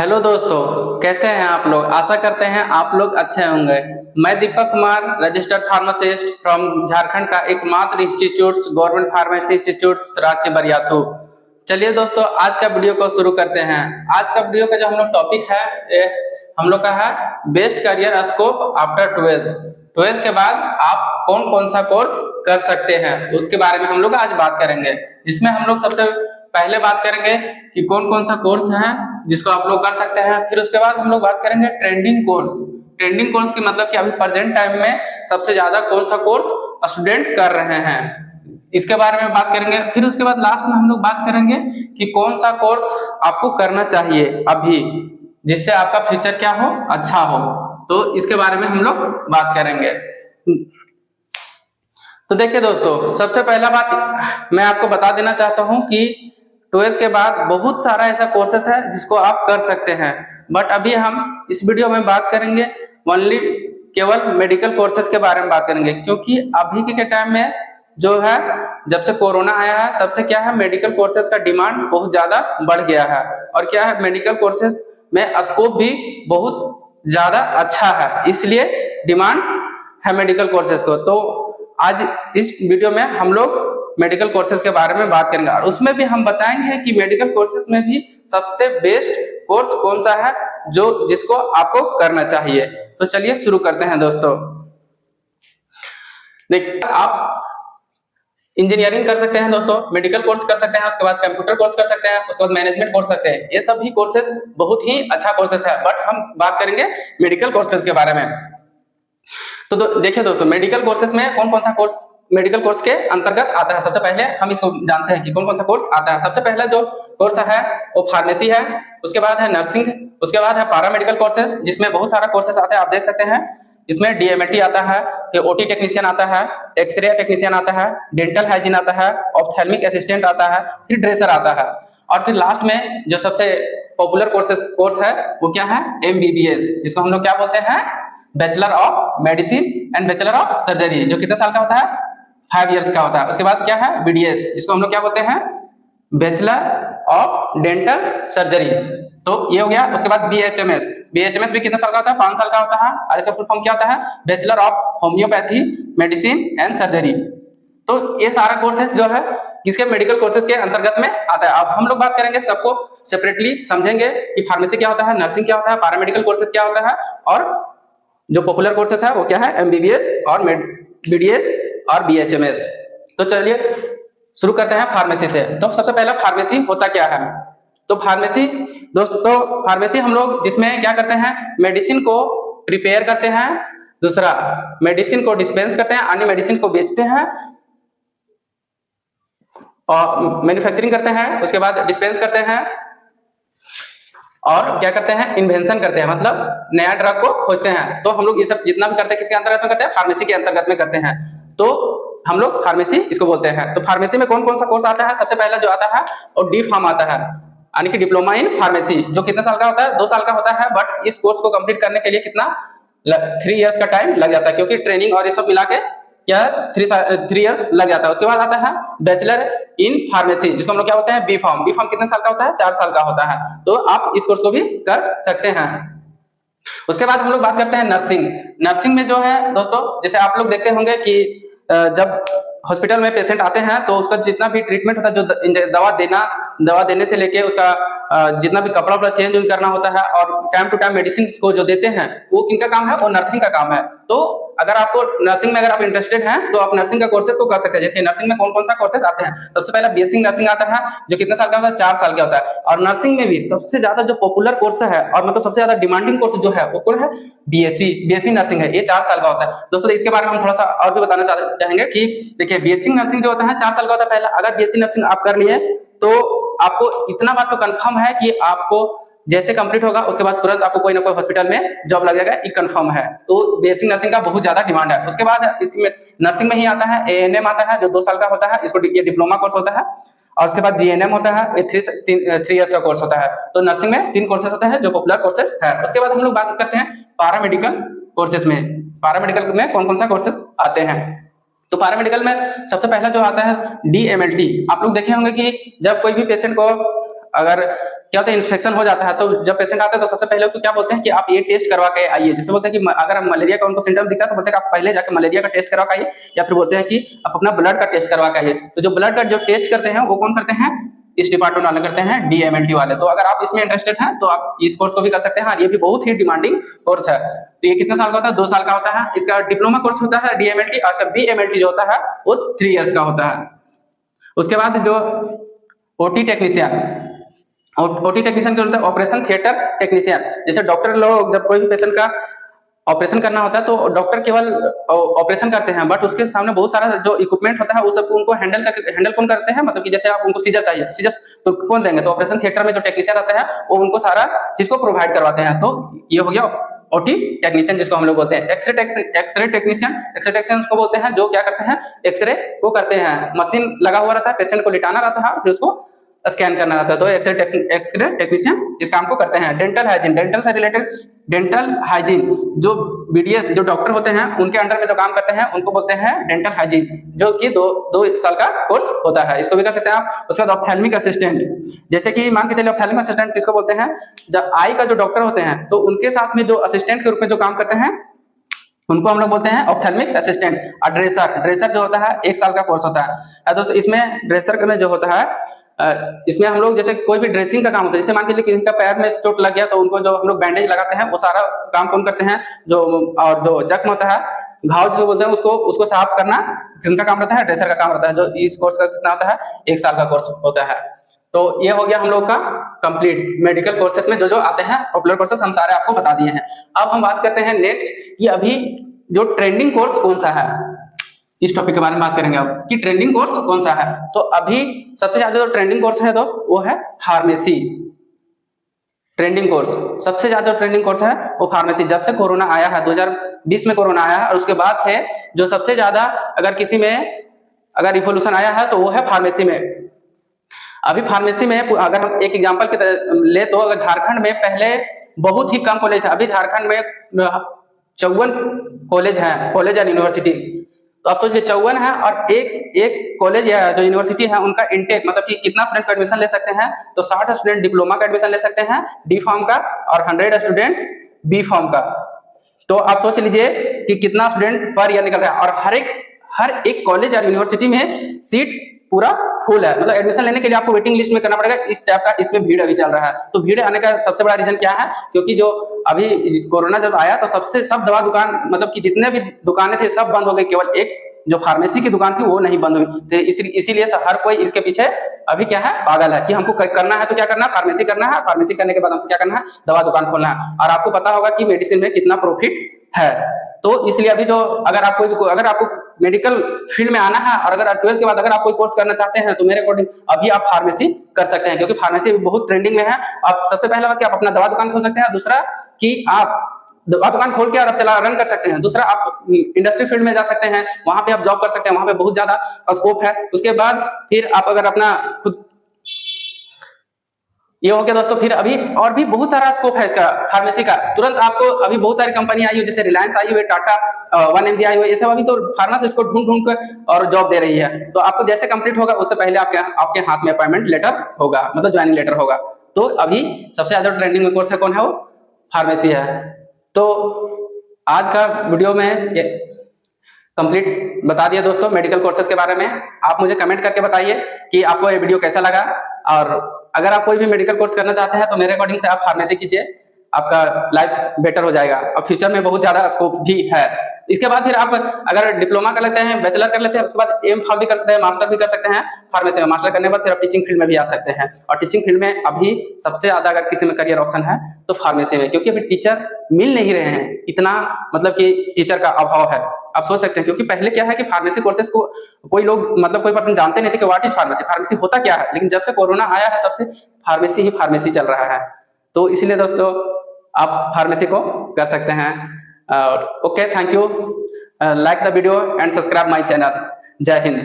Hello दोस्तों, कैसे हैं आप लोग। आशा करते हैं आप लोग अच्छे होंगे। मैं Deepak Kumar, registered pharmacist from Jharkhand का एकमात्र institute government pharmacy institute Ranchi Bariatu. चलिए दोस्तों, आज का वीडियो को शुरू करते हैं। आज का वीडियो का जो हम लोग टॉपिक है हम लोग का है best career scope after 12th के बाद आप कौन कौन सा कोर्स कर सकते हैं, उसके बारे में हम लोग आज बात करेंगे। जिसमें हम लोग सबसे पहले बात करेंगे कि कौन कौन सा कोर्स है जिसको आप लोग कर सकते हैं। फिर उसके बाद हम लोग बात करेंगे ट्रेंडिंग कोर्स। ट्रेंडिंग कोर्स की मतलब कि अभी प्रेजेंट टाइम में सबसे ज्यादा कौन सा कोर्स स्टूडेंट कर रहे हैं, इसके बारे में बात करेंगे। फिर उसके बाद लास्ट में हम लोग बात करेंगे कि कौन सा कोर्स आपको करना चाहिए अभी, जिससे आपका फ्यूचर क्या हो, अच्छा हो। तो इसके बारे में हम लोग बात करेंगे। तो देखिए दोस्तों, सबसे पहला बात मैं आपको बता देना चाहता हूं कि 12th के बाद बहुत सारा ऐसा कोर्सेस है जिसको आप कर सकते हैं। बट अभी हम इस वीडियो में बात करेंगे ओनली केवल मेडिकल कोर्सेज के बारे में बात करेंगे, क्योंकि अभी के टाइम में जो है, जब से कोरोना आया है तब से क्या है, मेडिकल कोर्सेज का डिमांड बहुत ज्यादा बढ़ गया है। और क्या है, मेडिकल कोर्सेज में स्कोप भी बहुत ज्यादा अच्छा है, इसलिए डिमांड है मेडिकल कोर्सेज को। तो आज इस वीडियो में हम लोग मेडिकल कोर्सेज के बारे में बात करेंगे और उसमें भी हम बताएंगे कि मेडिकल कोर्सेज में भी सबसे बेस्ट कोर्स कौन सा है जो जिसको आपको करना चाहिए। तो चलिए शुरू करते हैं दोस्तों। देखिए, आप इंजीनियरिंग कर सकते हैं दोस्तों, मेडिकल कोर्स कर सकते हैं, उसके बाद कंप्यूटर कोर्स कर सकते हैं, उसके बाद मैनेजमेंट कोर्स सकते हैं। ये सब भी कोर्सेज बहुत ही अच्छा कोर्सेज है, बट हम बात करेंगे मेडिकल कोर्सेज के बारे में। तो देखिए दोस्तों, मेडिकल कोर्सेज में कौन कौन सा कोर्स मेडिकल कोर्स के अंतर्गत आता है। सबसे पहले हम इसको जानते हैं कि कौन कौन सा कोर्स आता है। सबसे पहला जो कोर्स है वो फार्मेसी है, उसके बाद है नर्सिंग, उसके बाद है पैरामेडिकल कोर्सेज, जिसमें बहुत सारा कोर्सेज आते हैं, आप देख सकते हैं। इसमें डीएमएलटी आता है, फिर ओटी टेक्नीशियन आता है, एक्सरे टेक्नीशियन आता है, डेंटल हाइजीन आता है, ऑप्थेल्मिक असिस्टेंट आता है, फिर ड्रेसर आता है। और फिर लास्ट में जो सबसे पॉपुलर कोर्स है वो क्या है, एमबीबीएस, जिसको हम लोग क्या बोलते हैं, bachelor of medicine and bachelor of surgery, जो कितने साल का होता है, 5 इयर्स का होता है। उसके बाद क्या है, बीडीएस, जिसको हम लोग क्या बोलते हैं, बैचलर ऑफ डेंटल सर्जरी। तो ये हो गया। उसके बाद बीएचएमएस, बीएचएमएस भी कितने साल का होता है, 5 साल का होता है। और इसका फुल फॉर्म क्या होता है, bachelor of homeopathy medicine and surgery. तो ये सारा कोर्सेज जो है किसके, मेडिकल कोर्सेज के अंतर्गत में आता है। अब हम लोग बात करेंगे, सबको सेपरेटली समझेंगे कि फार्मेसी क्या होता है, नर्सिंग क्या होता है, पैरामेडिकल कोर्सेज क्या होता है, और जो पॉपुलर कोर्सेज है वो क्या है, एमबीबीएस और बीडीएस और बीएचएमएस। तो चलिए शुरू करते हैं फार्मेसी से। तो सबसे पहला फार्मेसी होता क्या है। तो फार्मेसी दोस्तों, फार्मेसी हम लोग जिसमें क्या करते हैं, मेडिसिन को प्रिपेयर करते हैं, दूसरा मेडिसिन को डिस्पेंस करते हैं, अन्य मेडिसिन को बेचते हैं और मैन्युफैक्चरिंग करते हैं, उसके बाद डिस्पेंस करते हैं और क्या करते हैं, इन्वेंशन करते हैं, मतलब नया ड्रग को खोजते हैं। तो हम लोग ये सब जितना भी करते हैं किसके अंतर्गत में करते हैं, फार्मेसी के अंतर्गत में करते हैं। तो हम लोग फार्मेसी इसको बोलते हैं। तो फार्मेसी में कौन कौन सा कोर्स आता है, सबसे पहला जो आता है और डी फार्म आता है, यानी कि डिप्लोमा इन फार्मेसी, जो कितने साल का होता है, 2 साल का होता है। बट इस कोर्स को कंप्लीट करने के लिए कितना 3 इयर्स का टाइम लग जाता है, क्योंकि ट्रेनिंग और ये सब मिला के क्या 3 इयर्स लग जाता है। उसके बाद आता है बैचलर इन फार्मेसी, जिसको हम लोग क्या बोलते हैं, बी फार्म। बी फार्म कितने साल का होता है, 4 साल का होता है। तो आप इस कोर्स को भी कर सकते हैं। उसके बाद हम लोग बात करते हैं नर्सिंग। नर्सिंग में जो है दोस्तों, जैसे आप लोग देखते होंगे कि जब हॉस्पिटल में पेशेंट आते हैं तो उसका जितना भी ट्रीटमेंट होता है, जो दवा देने से लेके उसका जितना भी कपड़ा चेंज करना होता है और टाइम टू टाइम मेडिसिन को जो देते हैं, वो किनका काम है, वो नर्सिंग का काम है। तो अगर आपको नर्सिंग में अगर आप इंटरेस्टेड हैं तो आप नर्सिंग का कोर्सेज को कर सकते हैं। जैसे नर्सिंग में कौन कौन सा कोर्सेज आते हैं, सबसे पहला बीएससी नर्सिंग आता है, जो कितने साल का होता है, 4 साल का होता है। और नर्सिंग में भी सबसे ज्यादा जो पॉपुलर कोर्स है और मतलब सबसे ज्यादा डिमांडिंग कोर्स जो है वो कौन है, बीएससी नर्सिंग है। ये 4 साल का होता है दोस्तों। इसके बारे में हम थोड़ा सा और भी बताना चाहेंगे कि देखिए, बीएससी नर्सिंग जो होता है 4 साल का होता है। पहला अगर बीएससी नर्सिंग आप कर लिए तो आपको इतना बात तो कंफर्म है कि आपको जैसे कंप्लीट होगा उसके बाद तुरंत आपको कोई ना कोई हॉस्पिटल में जॉब लग जाएगा, ये कंफर्म है। तो बेसिक नर्सिंग का बहुत ज्यादा डिमांड है। उसके बाद इसमें नर्सिंग में ही आता है एएनएम आता है, जो 2 साल का होता है, इसको ये डिप्लोमा कोर्स होता है। और उसके बाद जीएनएम होता है, ये 3 इयर्स का कोर्स होता है। तो नर्सिंग में 3 कोर्सेज होते हैं जो पॉपुलर कोर्सेज है। उसके बाद हम लोग बात करते हैं पैरामेडिकल कोर्सेज में। पैरामेडिकल में कौन कौन सा कोर्सेज आते हैं। तो पैरामेडिकल में सबसे पहला जो आता है डीएमएलटी। आप लोग देखे होंगे कि जब कोई भी पेशेंट को अगर क्या होता है, इन्फेक्शन हो जाता है, तो जब पेशेंट आता है तो सबसे पहले उसको क्या बोलते हैं कि आप ये टेस्ट करवा के आइए। जैसे बोलते हैं कि अगर मलेरिया का उनको सिम्टम दिखता है तो बोलते हैं कि आप पहले जाकर मलेरिया का टेस्ट करवा के आइए, या फिर बोलते हैं कि आप अपना ब्लड का टेस्ट करवा के आइए। तो जो ब्लड का जो टेस्ट करते हैं वो कौन करते हैं, इस डिपार्टमेंट वाले करते हैं, DMLT वाले। तो अगर आप इसमें इंटरेस्टेड हैं तो आप इस कोर्स को भी कर सकते हैं। हाँ, ये भी बहुत ही डिमांडिंग कोर्स है। तो ये कितने साल का होता है, 2 साल का होता है। इसका डिप्लोमा कोर्स होता है DMLT, और इसका BMLT जो होता है वो 3 इयर्स का होता है। उसके बाद जो OT टेक्नीशियन, OT टेक्नीशियन क्या होता है, ऑपरेशन थिएटर टेक्नीशियन। जैसे डॉक्टर लोग जब कोई भी पेशेंट का ऑपरेशन करना होता है तो डॉक्टर केवल ऑपरेशन करते हैं, बट उसके सामने बहुत सारा जो इक्विपमेंट होता है वो सब उनको हैंडल कौन करते हैं, मतलब कि जैसे आप उनको सीजर चाहिए, सीजर तो कौन देंगे, तो ऑपरेशन थिएटर में जो टेक्नीशियन रहते हैं वो उनको सारा चीज को प्रोवाइड करवाते हैं। तो ये हो गया OT टेक्नीशियन, जिसको हम लोग बोलते हैं। एक्सरे टेक्नीशियन, एक्सरे टेक्नीशियन उसको बोलते हैं जो क्या करते हैं, एक्सरे को करते हैं। मशीन लगा हुआ रहता है, पेशेंट को लिटाना रहता है, फिर उसको स्कैन करना रहता है, तो एक्सरे टेक्नीशियन इस काम को करते हैं। डेंटल हाइजीन, डेंटल से रिलेटेड डेंटल हाइजीन, जो BDS जो डॉक्टर होते हैं उनके अंडर में जो काम करते हैं उनको बोलते हैं डेंटल हाइजीन, जो कि 2 साल का कोर्स होता है। इसको भी कर सकते हैं आप। उसके बाद ऑप्थेल्मिक असिस्टेंट, जैसे कि मान के चलिए ऑप्थेल्मिक असिस्टेंट किसको बोलते हैं, जब आई का जो डॉक्टर होते हैं तो उनके साथ में जो असिस्टेंट के रूप में जो काम करते हैं उनको हम लोग बोलते हैं ऑप्थेल्मिक असिस्टेंट। और ड्रेसर जो होता है 1 साल का कोर्स होता है। दोस्तों इसमें ड्रेसर में जो होता है, इसमें हम लोग जैसे कोई भी ड्रेसिंग का काम होता है, जैसे मान के लिए किसी का पैर में चोट लग गया तो उनको जो हम लोग बैंडेज लगाते हैं वो सारा काम कौन करते हैं, और जो जख्म होता है, घाव जिसको बोलते हैं, उसको साफ करना जिनका काम रहता है, ड्रेसर का काम रहता है। जो इस कोर्स का कितना होता है, 1 साल का कोर्स होता है। तो ये हो गया हम लोग का कंप्लीट मेडिकल कोर्सेस में जो आते हैं, पॉपुलर कोर्सेस हम सारे आपको बता दिए हैं। अब हम बात करते हैं नेक्स्ट कि अभी जो ट्रेंडिंग कोर्स कौन सा है, इस टॉपिक के बारे में बात करेंगे अब कि ट्रेंडिंग कोर्स कौन सा है। तो अभी सबसे ज्यादा जो ट्रेंडिंग कोर्स है दोस्त वो है फार्मेसी। ट्रेंडिंग कोर्स, सबसे ज्यादा ट्रेंडिंग कोर्स है वो फार्मेसी। जब से कोरोना आया है, 2020 में कोरोना आया है, और उसके बाद से जो सबसे ज्यादा अगर किसी में अगर रिवोल्यूशन आया है तो वो है फार्मेसी में। अभी फार्मेसी में अगर हम एक एग्जांपल के ले तो अगर झारखंड में पहले बहुत ही कम कॉलेज था, अभी झारखंड में 54 कॉलेज हैं, कॉलेज एंड यूनिवर्सिटी। तो आप सोच लीजिए 54 है, और एक कॉलेज या जो यूनिवर्सिटी है उनका इंटेक मतलब कि कितना स्टूडेंट का एडमिशन ले सकते हैं, तो 60 स्टूडेंट डिप्लोमा का एडमिशन ले सकते हैं D फॉर्म का, और 100 स्टूडेंट B फॉर्म का। तो आप सोच लीजिए कि कितना स्टूडेंट पर ईयर निकल रहा है, और हर एक कॉलेज और यूनिवर्सिटी में सीट पूरा फुल है। मतलब एडमिशन लेने के लिए आपको वेटिंग लिस्ट में करना पड़ेगा। इस टाइप का इसमें भीड़ अभी चल रहा है। तो भीड़ आने का सबसे बड़ा रीजन क्या है, क्योंकि जो अभी कोरोना जब आया तो सब दवा दुकान मतलब कि जितने भी दुकानें थे सब बंद हो गई, केवल एक जो फार्मेसी की दुकान थी वो नहीं बंद हुई। तो इसीलिए हर कोई इसके पीछे अभी क्या है, पागल है कि हमको करना है तो क्या करना है, फार्मेसी करना है। फार्मेसी करने के बाद हमको क्या करना है, दवा दुकान खोलना है। और आपको पता होगा कि मेडिसिन में कितना प्रॉफिट है। तो इसलिए अभी जो अगर आपको मेडिकल फील्ड में आना है, और अगर 12th के बाद अगर आप कोई कोर्स करना चाहते हैं तो मेरे अकॉर्डिंग अभी आप फार्मेसी कर सकते हैं, क्योंकि फार्मेसी बहुत ट्रेंडिंग में है। आप सबसे पहला बात कि आप अपना दवा दुकान खोल सकते हैं, दूसरा कि आप दवा दुकान खोल के और आप रन कर सकते हैं, दूसरा आप इंडस्ट्री फील्ड में जा सकते हैं, वहां पे आप जॉब कर सकते हैं, वहां पे बहुत ज्यादा स्कोप है। उसके बाद फिर आप अगर अपना खुद, ये हो गया दोस्तों। फिर अभी और भी बहुत सारा स्कोप है इसका फार्मेसी का। तुरंत आपको अभी बहुत सारी कंपनी आई हो, जैसे रिलायंस आई हुई, टाटा 1mg आई हुई, ये सब अभी तो फार्मासिस्ट को ढूंढ कर और जॉब दे रही है। तो आपको जैसे कंप्लीट होगा उससे पहले आपके हाथ में अपॉइंटमेंट लेटर होगा, मतलब ज्वाइनिंग लेटर होगा। तो अभी सबसे ज्यादा ट्रेंडिंग में कोर्स है कौन है, वो फार्मेसी है। तो आज का वीडियो में कंप्लीट बता दिया दोस्तों मेडिकल कोर्सेज के बारे में। आप मुझे कमेंट करके बताइए कि आपको ये वीडियो कैसा लगा, और अगर आप कोई भी मेडिकल कोर्स करना चाहते हैं तो मेरे अकॉर्डिंग से आप फार्मेसी कीजिए, आपका लाइफ बेटर हो जाएगा और फ्यूचर में बहुत ज्यादा स्कोप भी है। इसके बाद फिर आप अगर डिप्लोमा कर लेते हैं, बैचलर कर लेते हैं, उसके बाद M.Pharm भी कर सकते हैं, मास्टर भी कर सकते हैं फार्मेसी में। मास्टर करने के बाद फिर आप टीचिंग फील्ड में भी आ सकते हैं। और टीचिंग फील्ड में अभी सबसे ज्यादा अगर किसी में करियर ऑप्शन है तो फार्मेसी में, क्योंकि अभी टीचर मिल नहीं रहे हैं, इतना मतलब कि टीचर का अभाव है। आप सोच सकते हैं, क्योंकि पहले क्या है कि फार्मेसी कोर्सेज को कोई लोग मतलब कोई पर्सन जानते नहीं थे कि व्हाट इज फार्मेसी, फार्मेसी होता क्या है। लेकिन जब से कोरोना आया है तब से फार्मेसी ही फार्मेसी चल रहा है। तो इसलिए दोस्तों आप फार्मेसी को कर सकते हैं। Okay, thank you, like the video and subscribe my channel. जय हिंद।